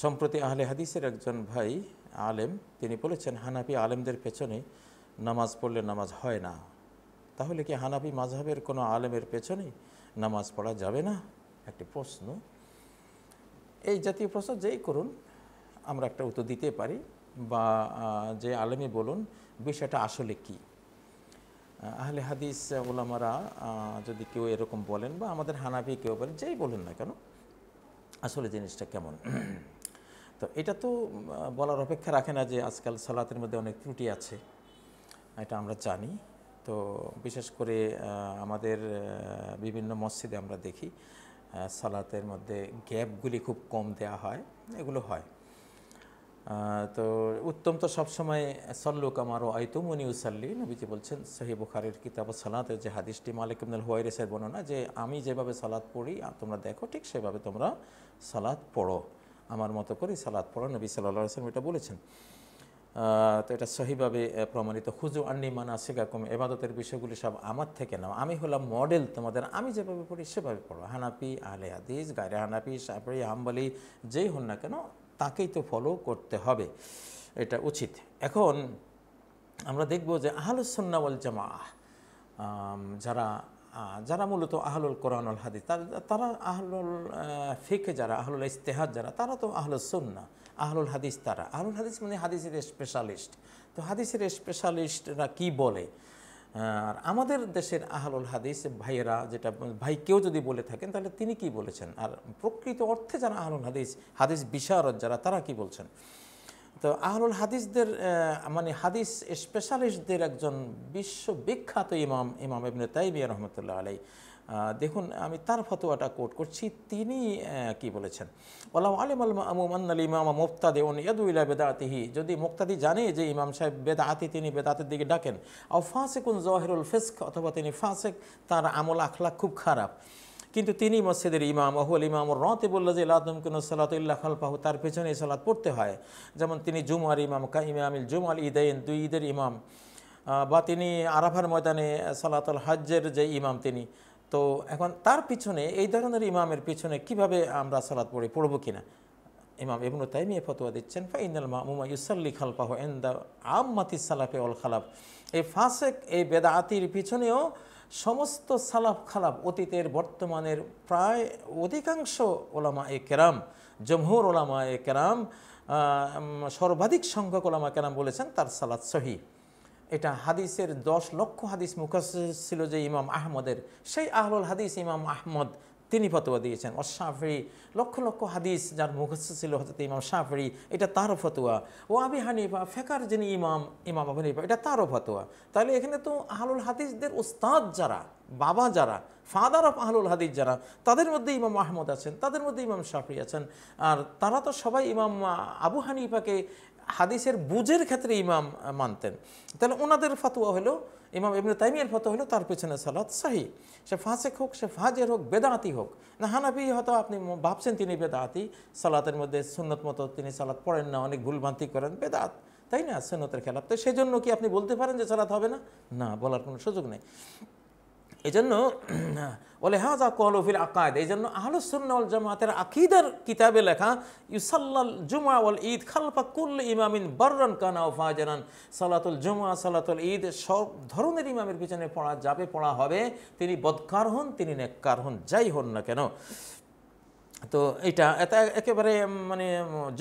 সম্প্রতি আহলে হাদিসের একজন ভাই আলেম তিনি বলেছেন হানাফি আলেমদের পেছনে নামাজ পড়লে নামাজ হয় না। তাহলে কি হানাফি মাযহাবের কোনো আলেমের পেছনে নামাজ পড়া যাবে না? একটি প্রশ্ন। এই জাতীয় প্রশ্ন যেই করুন আমরা একটা উত্তর দিতে পারি, বা যে আলেমই বলুন বিষয়টা আসলে কি। আহলে হাদিস ওলামারা যদি কেউ এরকম বলেন, বা আমাদের হানাফি কেউ বলেন, যেই বলেন না কেন, আসলে জিনিসটা কেমন। তো এটা তো বলার অপেক্ষা রাখে না যে আজকাল সালাতের মধ্যে অনেক ত্রুটি আছে, এটা আমরা জানি। তো বিশেষ করে আমাদের বিভিন্ন মসজিদে আমরা দেখি সালাতের মধ্যে গ্যাপগুলি খুব কম দেয়া হয়, এগুলো হয়। তো উত্তম তো সবসময় সল্লু কামারো আইতুমুনি উসাল্লি, নবীজি বলছেন সহিহ বুখারীর কিতাব সালাতের যে হাদিসটি, মালিক ইবনুল হুয়াইরিসের বর্ণনা, যে আমি যেভাবে সালাত পড়ি তোমরা দেখো ঠিক সেভাবে তোমরা সালাত পড়ো, আমার মতো করে সালাত পড়ো, নবী সাল্লাল্লাহু আলাইহি ওয়াসাল্লাম এটা বলেছেন। তো এটা সহিভাবে প্রমাণিত। খুজু আন্নি মানাসিকাকুম, ইবাদতের বিষয়গুলি সব আমার থেকে নাও, আমি হলাম মডেল তোমাদের, আমি যেভাবে পড়ি সেভাবে পড়ো। হানাফি, আহলে হাদিস, গায়রে হানাফি, শাফিঈ, হাম্বলি যেই হন না কেন তাকেই তো ফলো করতে হবে, এটা উচিত। এখন আমরা দেখব যে আহলুস সুন্নাহ ওয়াল জামাআহ যারা যারা মূলত আহলুল কোরআন ওয়াল হাদিস, তারা আহলুল ফিকহ, যারা আহলুল ইজতিহাদ, যারা তারা তো আহলুস সুন্নাহ। আহলুল হাদিস তারা, আহলুল হাদিস মানে হাদিসের স্পেশালিস্ট। তো হাদিসের স্পেশালিস্টরা কি বলে, আর আমাদের দেশের আহলুল হাদিস ভাইয়েরা, যেটা ভাই কেউ যদি বলে থাকেন তাহলে তিনি কি বলেছেন, আর প্রকৃত অর্থে যারা আহলুল হাদিস, হাদিস বিশারদ যারা, তারা কি বলছেন। তো আহলুল হাদিসদের মানে হাদিস স্পেশালিস্টদের একজন বিশ্ববিখ্যাত ইমাম ইবনে তাইমিয়া রহমতুল্লাহ আলাইহি, দেখুন আমি তার ফতোয়াটা কোট করছি। তিনি কি বলেছেন, ওয়ালাউ আলিমাল মা'মুম আন্নাল ইমামা মুবতাদিউন ইয়াদউ ইলা বিদআতিহি, যদি মুক্তাদি জানে যে ইমাম সাহেব বেদাতি, তিনি বেদাতের দিকে ডাকেন, আও ফাসিকুন যাহিরুল ফিসক, অথবা তিনি ফাসিক, তার আমল আখলাক খুব খারাপ, কিন্তু তিনি মসজিদের ইমাম, আহুল ইমামুর রাতিবুল্লাযী লা তুমকিনু সালাতু ইল্লা খালফাহু, তার পেছনে সালাত পড়তে হয়। যেমন তিনি জুমার ইমাম, ইমামিল জুমাল ঈদাইন, দুই ঈদের ইমাম, বা তিনি আরাফার ময়দানে সালাতুল হজ্জের যে ইমাম তিনি। তো এখন তার পিছনে, এই ধরনের ইমামের পিছনে কিভাবে আমরা সালাত পড়বো কিনা, ইমাম ইবনে তাইমিয়া ফতোয়া দিচ্ছেন, ফাইনাল মা'মুমা ইউসাল্লি খালফাহু ইনদা আম্মাতিস সালাফি ওয়াল খালাফ, এই ফাসিক, এই বেদাতির পিছনেও সমস্ত সালাফ খালাফ, অতীতের বর্তমানের প্রায় অধিকাংশ ওলামায়ে কেরাম, জমহুর ওলামায়ে কেরাম, সর্বাধিক সংখ্যক ওলামা কেরাম বলেছেন তার সালাত সহিহ। এটা হাদিসের 10 লক্ষ হাদিস মুখস্থ ছিল যে ইমাম আহমদের, সেই আহলুল হাদিস ইমাম আহমদ তিনি ফতোয়া দিয়েছেন। ও শাফিঈ, লক্ষ লক্ষ হাদিস যার মুখস্থ ছিল হযরত ইমাম শাফিঈ, এটা তারও ফতোয়া। ও আবি হানিফা, ফিকহের যিনি ইমাম আবু হানিফা, এটা তারও ফতোয়া। তাহলে এখানে তো আহলুল হাদিসদের উস্তাদ যারা, বাবা যারা, ফাদার অফ আহলুল হাদিস যারা, তাদের মধ্যে ইমাম আহমদ আছেন, তাদের মধ্যে ইমাম শাফিঈ আছেন, আর তারা তো সবাই ইমাম আবু হানিফাকে হাদিসের বুঝের ক্ষেত্রে ইমাম মানতেন। তাহলে ওনাদের ফতোয়া হলো, ইমাম ইবনে তাইমিয়ার ফতোয়া হলো তার পেছনে সালাত সহিহ, সে ফাসিক হোক, সে ফাজের হোক, বেদাতি হোক। না হানাফি হয়তো আপনি ভাবছেন তিনি বেদাতি, সালাতের মধ্যে সুন্নত মতো তিনি সালাত পড়েন না, অনেক ভুলভ্রান্তি করেন, বেদাত, তাই না, সুন্নতের খেলাফ। তো সেই জন্য কি আপনি বলতে পারেন যে সালাত হবে না? না, বলার কোনো সুযোগ নেই। এই জন্য ওয়ালিহাযা ক্বালু ফিল আকায়েদ, এই জন্য আহলুস সুন্নাহ ওয়াল জামাতের আকীদার কিতাবে লেখা, ইউসাল্লাল জুমআ ওয়াল ঈদ খালফা কুল্লি ইমামিন বাররান কানা ওয়া ফাজিরান, সালাতুল জুমআ, সালাতুল ঈদ সব ধরনের ইমামের পিছনে পড়া যাবে, পড়া হবে, তিনি বদকার হন, তিনি নেককার হন, যাই হন না কেন। তো এটা একেবারে মানে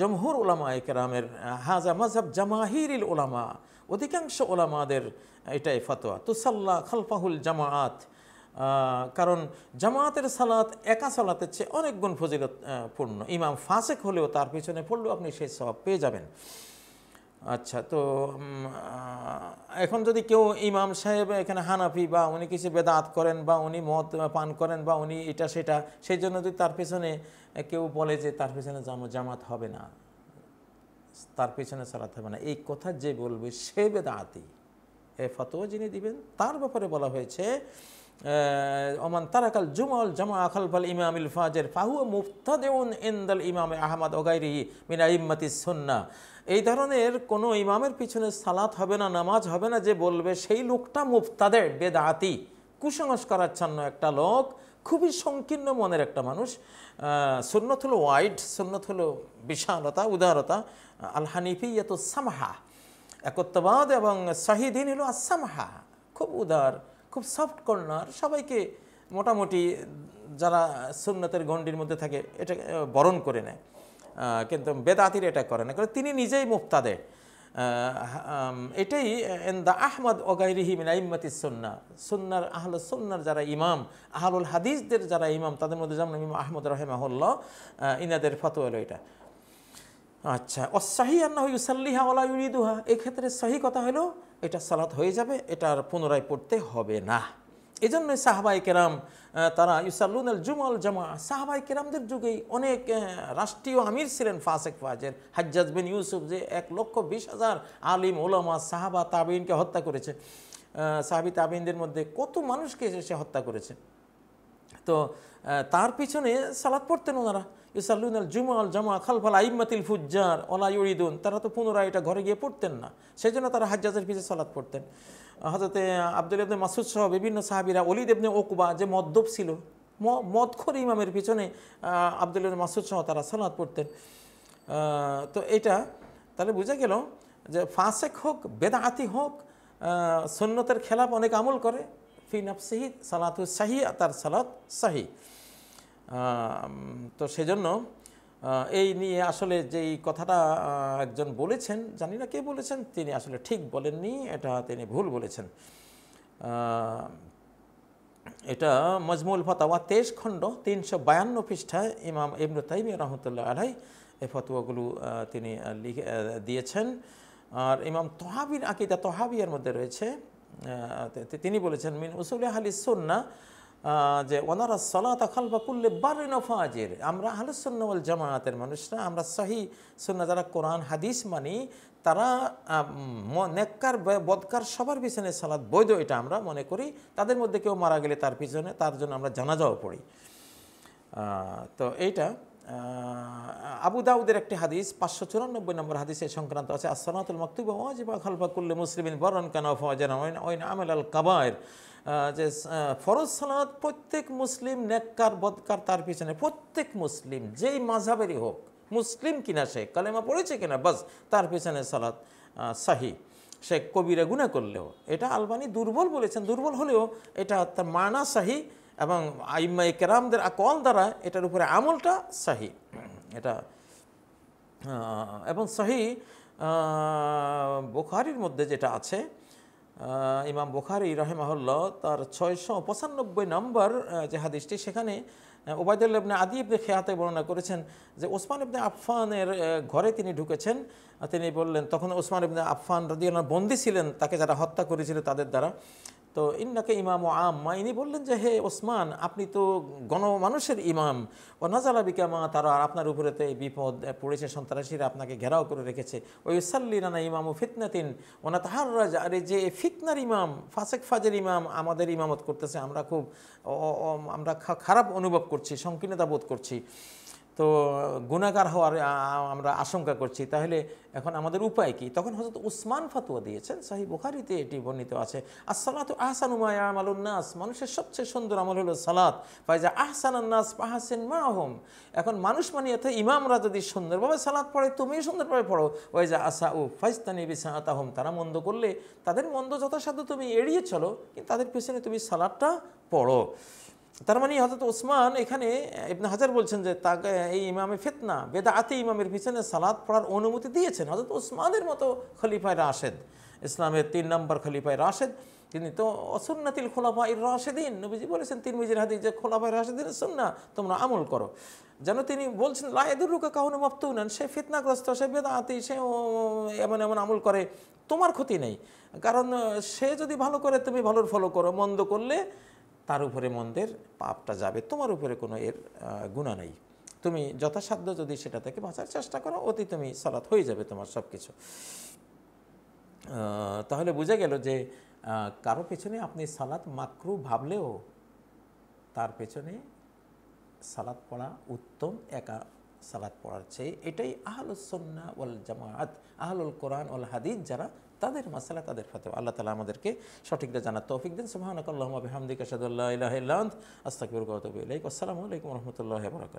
জমহুর উলামায়ে কেরামের, হাযা মাযহাব জামাহিরিল উলামা, অধিকাংশ ওলামাদের এটাই ফতোয়া। তুসাল্লা খালফাহুল জামাআত, কারণ জামায়াতের সালাত একা সালাতের চেয়ে অনেক গুণ ফজিলত পূর্ণ। ইমাম ফাসিক হলেও তার পিছনে পড়লেও আপনি সেই সওয়াব পেয়ে যাবেন। আচ্ছা, তো এখন যদি কেউ ইমাম সাহেব এখানে হানাফি, বা উনি কিছু বেদাত করেন, বা উনি মদ পান করেন, বা উনি এটা সেটা, সেই জন্য যদি তার পেছনে কেউ বলে যে তার পেছনে জামাত হবে না, তার পেছনে সালাত হবে না, এই কথা যে বলবে সে বেদাতি। এই ফতোয়া যিনি দিবেন তার ব্যাপারে বলা হয়েছে, ওমান তারাকাল জুমআ ওয়াল জামাআ খালফাল ইমামিল ফাজির ফাহুয়া মুবতাদিউন ইনদাল ইমাম আহমদ ওয়া গায়রিহি মিন আইম্মাতিস সুন্নাহ, এই ধরনের কোনো ইমামের পিছনে সালাত হবে না, নামাজ হবে না যে বলবে, সেই লোকটা মুবতাদি, বেদাতি, কুসংস্কারাচ্ছন্ন একটা লোক, খুবই সংকীর্ণ মনের একটা মানুষ। সুন্নত হলো ওয়াইড, সুন্নত হলো বিশালতা, উদারতা। আল হানিফিয়াতু সামহা, একত্ববাদ এবং শাহিদিন হলো আসামহা, খুব উদার, খুব সফট কর্নার, সবাইকে মোটামুটি যারা সুন্নতের গণ্ডির মধ্যে থাকে এটা বরণ করে নেয়। কিন্তু বেদাতির এটা করে না, কারণ তিনি নিজেই মুফতাদে। এটাই দা আহমদ ওগাইরিহি মিন আইম্মাতিস সুন্নাহ, সুন্নার আহলুস সুন্নার যারা ইমাম, আহলুল হাদিসদের যারা ইমাম, তাদের মধ্যে যেমন ইমাম আহমদ রাহিমাহুল্লাহ, ইনাদের ফতোয়া হলো এটা। আচ্ছা, অসাহি আন্নাহু ইউসাল্লিহা ওয়ালা ইউরিদুহা, এই ক্ষেত্রে সহি কথা হলো এটা সালাত হয়ে যাবে, এটা আর পুনরায় পড়তে হবে না। এই জন্যই সাহাবাই কেরাম তারা ইউসাল্লুন আল জুমা আল জামা, সাহাবাই কেরামদের যুগেই অনেক রাষ্ট্রীয় আমির ছিলেন ফাসেক ফাজের। হাজ্জাজ বিন ইউসুফ যে 1,20,000 আলিম ওলামা সাহাবা তাবিনকে হত্যা করেছে, সাহাবি তাবিনদের মধ্যে কত মানুষকে সে হত্যা করেছে, তো তার পিছনে সালাত পড়তেন ওনারা। ইউসাল্লুন আল জুমা আল জামা খালফাল আইম্মাতিল ফুজ্জার ওয়ালা ইউরিদুন, তারা তো পুনরায় এটা ঘরে গিয়ে পড়তেন না, সেই জন্য তারা হাজ্জাজের পিছনে সালাত পড়তেন। হযরতে আব্দুল্লাহ ইবনে মাসউদ সহ বিভিন্ন সাহাবীরা, ওলীদ ইবনে উকবা যে মদ্যপ ছিল, মদখোর ইমামের পিছনে আব্দুল্লাহ ইবনে মাসউদ সহ তারা সালাত পড়তেন। তো এটা তাহলে বোঝা গেল যে ফাসেক হোক বেদাতি হোক, সুন্নতের খেলাফ অনেক আমল করে, ফি নাফসিহি সালাতু সাহি, তার সালাত সাহি। তো সেজন্য এই নিয়ে আসলে যেই কথাটা একজন বলেছেন, জানি না কে বলেছেন, তিনি আসলে ঠিক বলেননি, এটা তিনি ভুল বলেছেন। এটা মজমুল ফাতাওয়া 23 খণ্ড 352 পৃষ্ঠায় ইমাম ইবনে তাইমিয়া রাহমাতুল্লাহ আলাইহি এই ফতোয়াগুলো তিনি লিখে দিয়েছেন। আর ইমাম তহাবির আকিদা তহাবিয়ার মধ্যে রয়েছে, তিনি বলেছেন মিন উসুলি আহলিস সুন্নাহ, যে ওনারা সালাতা খালফা কুল্লি বারিন ওয়া ফাজির, আমরা আহলুস সুন্নাহ ওয়াল জামায়াতের মানুষরা, আমরা সহি সুন্নাহ যারা কোরআন হাদিস মানি, তারা নেককার বদকার সবার পিছনে সালাত বৈধ, এটা আমরা মনে করি। তাদের মধ্যে কেউ মারা গেলে তার পিছনে, তার জন্য আমরা জানাজাও পড়ি। তো এইটা আবু দাউদের একটি হাদিস 594 নম্বর হাদিসে সংক্রান্ত আছে, as-সালাতুল মাকতুবা ওয়াজিবা খালফা কুল্লি মুসলিমিন বাররান কানা ওয়া ফাজিরান ওয়া ইন আমাল আল কাবায়ের, যে ফরজ সালাত প্রত্যেক মুসলিম নেককার বদকার তার পিছনে, প্রত্যেক মুসলিম যেই মাযহাবেরই হোক, মুসলিম কিনা সে কালেমা পড়েছে কিনা, বাস তার পিছনে সালাত সাহি, সে কবিরা গুনাহ করলেও। এটা আলবানী দুর্বল বলেছেন, দুর্বল হলেও এটা তার মানা সাহি, এবং আইম্মায়ে কেরামদের আকওয়াল দ্বারা এটার উপরে আমলটা সাহি। এটা এবং সাহি বুখারীর মধ্যে যেটা আছে, ইমাম বুখারী রাহিমাহুল্লাহ তার 695 নম্বর যে হাদিসটি, সেখানে উবাইদুল্লাহ ইবনে আদি ইবনে খিয়াতে বর্ণনা করেছেন যে ওসমান ইবনে আফফানের ঘরে তিনি ঢুকেছেন। তিনি বললেন, তখন ওসমান ইবনে আফফান রাদিয়াল্লাহু আনহু বন্দী ছিলেন, তাকে যারা হত্যা করেছিল তাদের দ্বারা। তো ইন্নাকে ইমাম ও আম্মা, ইনি বললেন যে হে ওসমান, আপনি তো গণমানুষের ইমাম, ও নাজালা বিকা মা তারা, আপনার উপরে তো এই বিপদ পড়েছে, সন্ত্রাসীরা আপনাকে ঘেরাও করে রেখেছে। ওই সাল্লিনা ইমাম ও ফিতনাতিন ওনা তাহাররাজ, আরে যে ফিতনার ইমাম, ফাসেক ফাজের ইমাম আমাদের ইমামত করতেছে, আমরা খুব আমরা খারাপ অনুভব করছি, সংকীর্ণতা বোধ করছি, তো গুনাহগার হওয়ার আমরা আশঙ্কা করছি, তাহলে এখন আমাদের উপায় কি? তখন হযরত উসমান ফতোয়া দিয়েছেন, সহিহ বুখারীতে এটি বর্ণিত আছে, as-সালাতু আহসানু মা ইয়ামালুন নাস, মানুষের সবচেয়ে সুন্দর আমল হলো সালাত, ফাইজা আহসানান নাস ফাহসিন মাহুম, এখন মানুষ মানিয়েতে ইমামরা যদি সুন্দরভাবে সালাত পড়ে, তুমিও সুন্দরভাবে পড়ো, ওয়াইজা আসাউ ফাইস্তানি বিসাআতাহুম, তারা মন্দ করলে তাদের মন্দ যথাসাধ্য তুমি এড়িয়ে চলো, কিন্তু তাদের পিছনে তুমি সালাতটা পড়ো। তার মানে হযরত ওসমান, এখানে ইবনে হাজার বলছেন যে তাকে এই ইমামে ফিতনা বেদাতি ইমামের পিছনে সালাত পড়ার অনুমতি দিয়েছেন হযরত ওসমানের মতো খলিফায়ে রাশেদ, ইসলামের 3 নম্বর খলিফায়ে রাশেদ, তিনি তো সুন্নাতিল খুলাফায়ে রাশেদিন, নবীজি বলেছেন তিরমিজির হাদিস যে খুলাফায়ে রাশেদিনের সুন্নাহ তোমরা আমল করো। যেন তিনি বলছেন লা ইয়াদুরুকা কাউনু মাফতুনান, সে ফিতনাগ্রস্ত, সে বেদাতি, সে এমন এমন আমল করে, তোমার ক্ষতি নেই, কারণ সে যদি ভালো করে তুমি ভালোর ফলো করো, মন্দ করলে তার উপরে মন্দের পাপটা যাবে, তোমার উপরে কোনো এর গুনাহ নেই, তুমি যথাসাধ্য যদি সেটা থেকে বাঁচার চেষ্টা করো, অতি তুমি সালাত হয়ে যাবে তোমার সব কিছু। তাহলে বোঝা গেল যে কারো পেছনে আপনি সালাত মাকরু ভাবলেও তার পেছনে সালাত পড়া উত্তম একা সালাত পড়ার চেয়ে। এটাই আহলুস সুন্নাহ ওয়াল জামাআত, আহলুল কোরআন ওয়াল হাদিস যারা তাদের মাসালা, তাদের ফাতোয়া। আল্লাহ তাআলা আমাদেরকে সঠিকটা জানার তৌফিক দিন। সুবহানাকাল্লাহুম্মা বিহামদিকা আশহাদু আল্লা ইলাহা ইল্লা আনতা আস্তাগফিরুকা ওয়া আতুবু ইলাইক। আসসালামু আলাইকুম ওয়া রাহমাতুল্লাহি ওয়া বারাকাতুহু।